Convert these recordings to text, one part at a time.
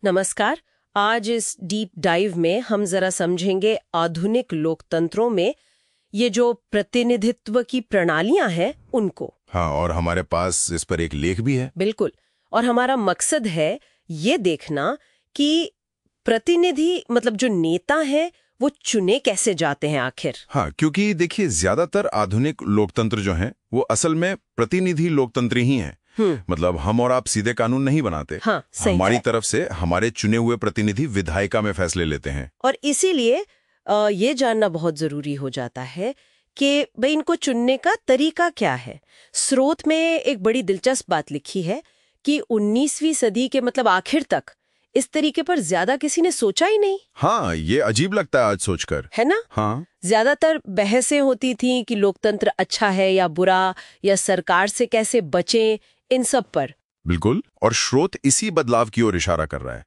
नमस्कार। आज इस डीप डाइव में हम जरा समझेंगे आधुनिक लोकतंत्रों में ये जो प्रतिनिधित्व की प्रणालियां हैं उनको। हाँ, और हमारे पास इस पर एक लेख भी है। बिल्कुल। और हमारा मकसद है ये देखना कि प्रतिनिधि मतलब जो नेता है वो चुने कैसे जाते हैं आखिर। हाँ, क्योंकि देखिए ज्यादातर आधुनिक लोकतंत्र जो हैं वो असल में प्रतिनिधि लोकतंत्र ही हैं। मतलब हम और आप सीधे कानून नहीं बनाते। हाँ, सही हमारी है। तरफ से हमारे चुने हुए प्रतिनिधि विधायिका में फैसले लेते हैं। और इसीलिए ये जानना बहुत जरूरी हो जाता है कि भाई इनको चुनने का तरीका क्या है। स्रोत में एक बड़ी दिलचस्प बात लिखी है कि 19वीं सदी के मतलब आखिर तक इस तरीके पर ज्यादा किसी ने सोचा ही नहीं। हाँ, ये अजीब लगता है आज सोचकर, है ना। हाँ। ज्यादातर बहसें होती थी कि लोकतंत्र अच्छा है या बुरा, या सरकार से कैसे बचें, इन सब पर। बिल्कुल, और स्रोत इसी बदलाव की ओर इशारा कर रहा है।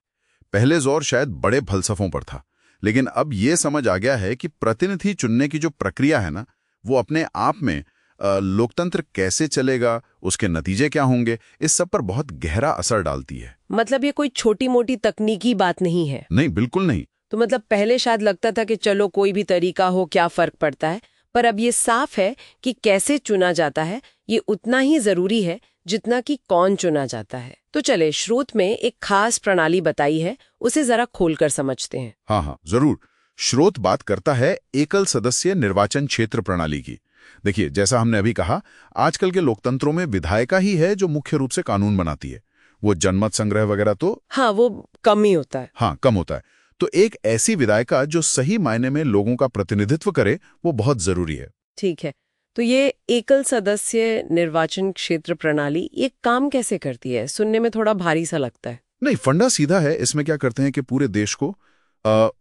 पहले जोर शायद बड़े फलसफों पर था, लेकिन अब ये समझ आ गया है कि प्रतिनिधि चुनने की जो प्रक्रिया है ना, वो अपने आप में लोकतंत्र कैसे चलेगा, उसके नतीजे क्या होंगे, इस सब पर बहुत गहरा असर डालती है। मतलब ये कोई छोटी मोटी तकनीकी बात नहीं है। नहीं, बिल्कुल नहीं। तो मतलब पहले शायद लगता था कि चलो कोई भी तरीका हो क्या फर्क पड़ता है, पर अब ये साफ है कि कैसे चुना जाता है ये उतना ही जरूरी है जितना कि कौन चुना जाता है। तो चले, स्रोत में एक खास प्रणाली बताई है, उसे जरा खोलकर समझते हैं। हाँ हाँ, जरूर। स्रोत बात करता है एकल सदस्य निर्वाचन क्षेत्र प्रणाली की। देखिए, जैसा हमने अभी कहा, आजकल के लोकतंत्रों में विधायिका ही है जो मुख्य रूप से कानून बनाती है। वो जनमत संग्रह वगैरह तो हाँ, वो कम ही होता है। हाँ, कम होता है। तो एक ऐसी विधायिका जो सही मायने में लोगों का प्रतिनिधित्व करे, वो बहुत जरूरी है। ठीक है। तो ये एकल सदस्य निर्वाचन क्षेत्र प्रणाली ये काम कैसे करती है? सुनने में थोड़ा भारी सा लगता है। नहीं, फंडा सीधा है। इसमें क्या करते हैं कि पूरे देश को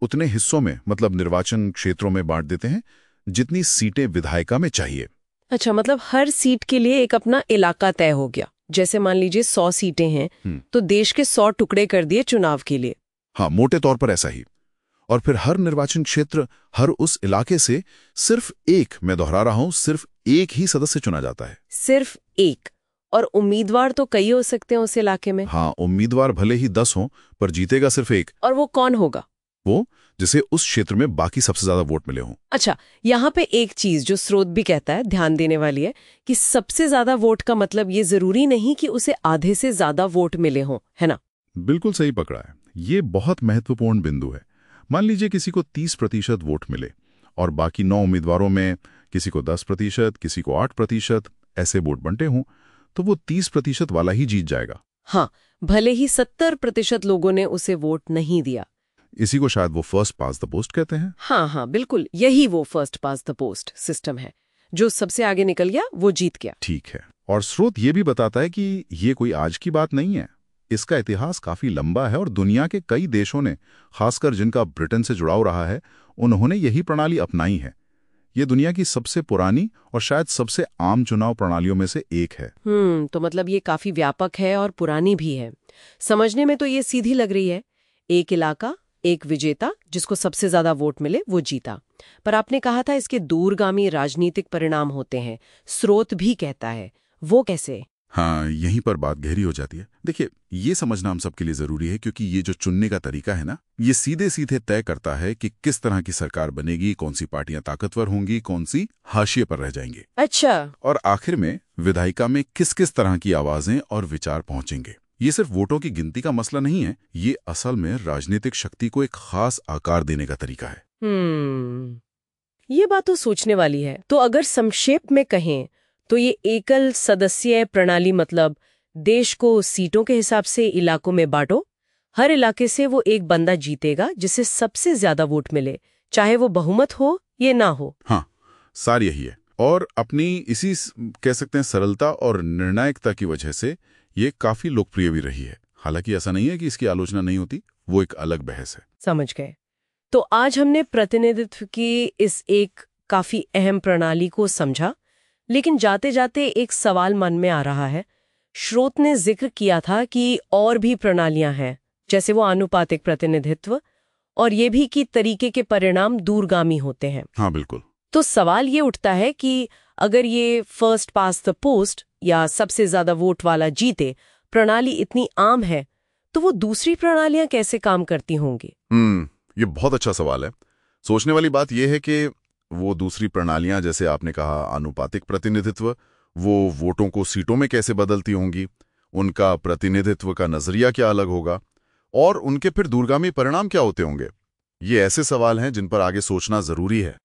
उतने हिस्सों में, मतलब निर्वाचन क्षेत्रों में बांट देते हैं जितनी सीटें विधायिका में चाहिए। अच्छा, मतलब हर सीट के लिए एक अपना इलाका तय हो गया। जैसे मान लीजिए 100 सीटें हैं तो देश के 100 टुकड़े कर दिए चुनाव के लिए। हाँ, मोटे तौर पर ऐसा ही। और फिर हर निर्वाचन क्षेत्र, हर उस इलाके से सिर्फ एक, मैं दोहरा रहा हूं, सिर्फ एक ही सदस्य चुना जाता है। सिर्फ एक? और उम्मीदवार तो कई हो सकते हैं उस इलाके में। हाँ, उम्मीदवार भले ही 10 हों, पर जीतेगा सिर्फ एक। और वो कौन होगा? वो जिसे उस क्षेत्र में बाकी सबसे ज्यादा वोट मिले हों। अच्छा, यहाँ पे एक चीज जो स्रोत भी कहता है ध्यान देने वाली है कि सबसे ज्यादा वोट का मतलब ये जरूरी नहीं कि उसे आधे से ज्यादा वोट मिले हों, है ना। बिल्कुल सही पकड़ा है। ये बहुत महत्वपूर्ण बिंदु है। मान लीजिए किसी को 30% वोट मिले और बाकी 9 उम्मीदवारों में किसी को 10%, किसी को 8% ऐसे वोट बंटे हों, तो वो 30% वाला ही जीत जाएगा। हाँ, भले ही 70% लोगों ने उसे वोट नहीं दिया। इसी को शायद वो फर्स्ट पास द पोस्ट कहते हैं। हाँ हाँ, बिल्कुल यही वो first pass the post system है। जो सबसे आगे निकल गया वो जीत गया। ठीक है। और स्रोत ये भी बताता है कि ये कोई आज की बात नहीं है। इसका इतिहास काफी लंबा है और दुनिया के कई देशों ने, खासकर जिनका ब्रिटेन से जुड़ाव रहा है, उन्होंने यही प्रणाली अपनाई है। ये दुनिया की सबसे पुरानी और शायद सबसे आम चुनाव प्रणालियों में से एक है। तो मतलब ये काफी व्यापक है और पुरानी भी है। समझने में तो ये सीधी लग रही है, एक इलाका, एक विजेता, जिसको सबसे ज्यादा वोट मिले वो जीता। पर आपने कहा था इसके दूरगामी राजनीतिक परिणाम होते हैं, स्रोत भी कहता है। वो कैसे? हाँ, यहीं पर बात गहरी हो जाती है। देखिए, ये समझना हम सबके लिए जरूरी है, क्योंकि ये जो चुनने का तरीका है ना, ये सीधे सीधे तय करता है कि किस तरह की सरकार बनेगी, कौन सी पार्टियां ताकतवर होंगी, कौन सी हाशिए पर रह जाएंगी। अच्छा। और आखिर में विधायिका में किस किस तरह की आवाजें और विचार पहुंचेंगे। ये सिर्फ वोटों की गिनती का मसला नहीं है, ये असल में राजनीतिक शक्ति को एक खास आकार देने का तरीका है। ये बात तो सोचने वाली है। तो अगर संक्षेप में कहें तो ये एकल सदस्य प्रणाली मतलब देश को सीटों के हिसाब से इलाकों में बांटो, हर इलाके से वो एक बंदा जीतेगा जिसे सबसे ज्यादा वोट मिले, चाहे वो बहुमत हो या ना हो। हाँ, सार यही है। और अपनी इसी कह सकते हैं सरलता और निर्णायकता की वजह से ये काफी लोकप्रिय भी रही है। हालांकि ऐसा नहीं है कि इसकी आलोचना नहीं होती, वो एक अलग बहस है। समझ गए। तो आज हमने प्रतिनिधित्व की इस एक काफी अहम प्रणाली को समझा, लेकिन जाते जाते एक सवाल मन में आ रहा है। स्रोत ने जिक्र किया था कि और भी प्रणालियां हैं, जैसे वो आनुपातिक प्रतिनिधित्व, और ये भी कि तरीके के परिणाम दूरगामी होते हैं। हाँ, बिल्कुल। तो सवाल ये उठता है कि अगर ये फर्स्ट पास द पोस्ट या सबसे ज्यादा वोट वाला जीते प्रणाली इतनी आम है, तो वो दूसरी प्रणालियां कैसे काम करती होंगी? ये बहुत अच्छा सवाल है। सोचने वाली बात यह है कि वो दूसरी प्रणालियां, जैसे आपने कहा आनुपातिक प्रतिनिधित्व, वो वोटों को सीटों में कैसे बदलती होंगी, उनका प्रतिनिधित्व का नजरिया क्या अलग होगा, और उनके फिर दूरगामी परिणाम क्या होते होंगे। ये ऐसे सवाल हैं जिन पर आगे सोचना जरूरी है।